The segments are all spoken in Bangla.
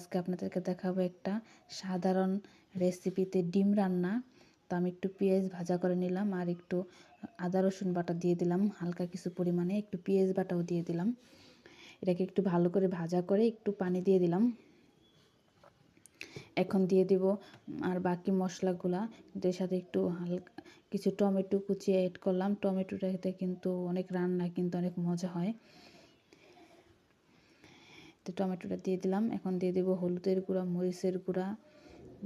আজকে আপনাদেরকে দেখাবো একটা সাধারণ রেসিপিতে ডিম রান্না। তো আমি একটু পেঁয়াজ ভাজা করে নিলাম, আর একটু আদা রসুন বাটা দিয়ে দিলাম, হালকা কিছু পরিমাণে একটু পেঁয়াজ বাটাও দিয়ে দিলাম। এটাকে একটু ভালো করে ভাজা করে একটু পানি দিয়ে দিলাম। এখন দিয়ে দিব আর বাকি মশলাগুলা, এর সাথে একটু হালকা কিছু টমেটো কুচিয়ে অ্যাড করলাম। টমেটোটাতে কিন্তু অনেক রান্না কিন্তু অনেক মজা হয়। তো টমেটোটা দিয়ে দিলাম। এখন দিয়ে দেবো হলুদের গুঁড়া, মরিচের গুঁড়া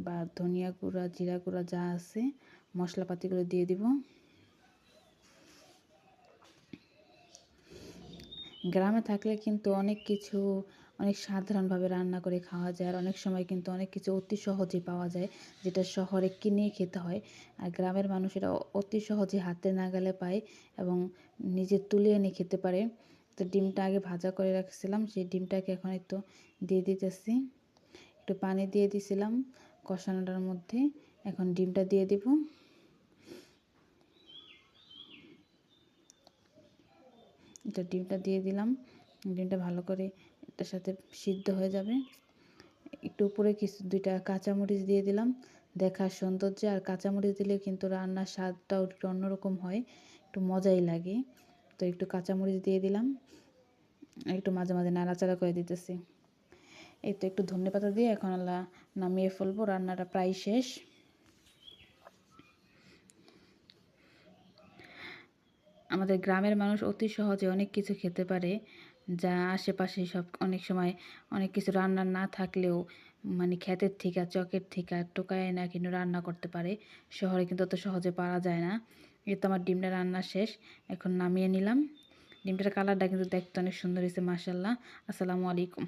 বা ধনিয়া গুঁড়া, জিরা গুঁড়া যা আছে মশলাপাতিগুলো দিয়ে দিব। গ্রামে থাকলে কিন্তু অনেক কিছু অনেক সাধারণভাবে রান্না করে খাওয়া যায়, আর অনেক সময় কিন্তু অনেক কিছু অতি সহজেই পাওয়া যায়, যেটা শহরে কিনে খেতে হয়। আর গ্রামের মানুষেরা অতি সহজে হাতে নাগালে পায় এবং নিজে তুলে এনে খেতে পারে। তো ডিমটা আগে ভাজা করে রাখছিলাম, সেই ডিমটাকে এখন একটু দিয়ে দিতেছি। একটু পানি দিয়ে দিছিলাম কষানোটার মধ্যে, এখন ডিমটা দিয়ে দিব। এটা ডিমটা দিয়ে দিলাম। ডিমটা ভালো করে এটার সাথে সিদ্ধ হয়ে যাবে। একটু উপরে কিছু দুইটা কাঁচামরিচ দিয়ে দিলাম দেখার সৌন্দর্যে। আর কাঁচামরিচ দিলে কিন্তু রান্নার স্বাদটাও একটু অন্যরকম হয়, একটু মজাই লাগে। তো একটু কাঁচামরিচ দিয়ে দিলাম, একটু মাঝে মাঝে নাড়াচাড়া করে দিতেছি। এই তো একটু ধনেপাতা দিয়ে এখন নামিয়ে ফেলবো। রান্নাটা প্রায় শেষ। আমাদের গ্রামের মানুষ অতি সহজে অনেক কিছু খেতে পারে, যা আশেপাশে সব অনেক সময় অনেক কিছু রান্না না থাকলেও মানে ক্ষেতের থেকে চকের থেকে টোকায় না কিন্তু রান্না করতে পারে। শহরে কিন্তু অত সহজে পারা যায় না। এই তো আমার ডিমটা রান্না শেষ, এখন নামিয়ে নিলাম। ডিমটার কালারটা কিন্তু দেখতে অনেক সুন্দর হয়েছে, মাশাআল্লাহ। আসসালামু আলাইকুম।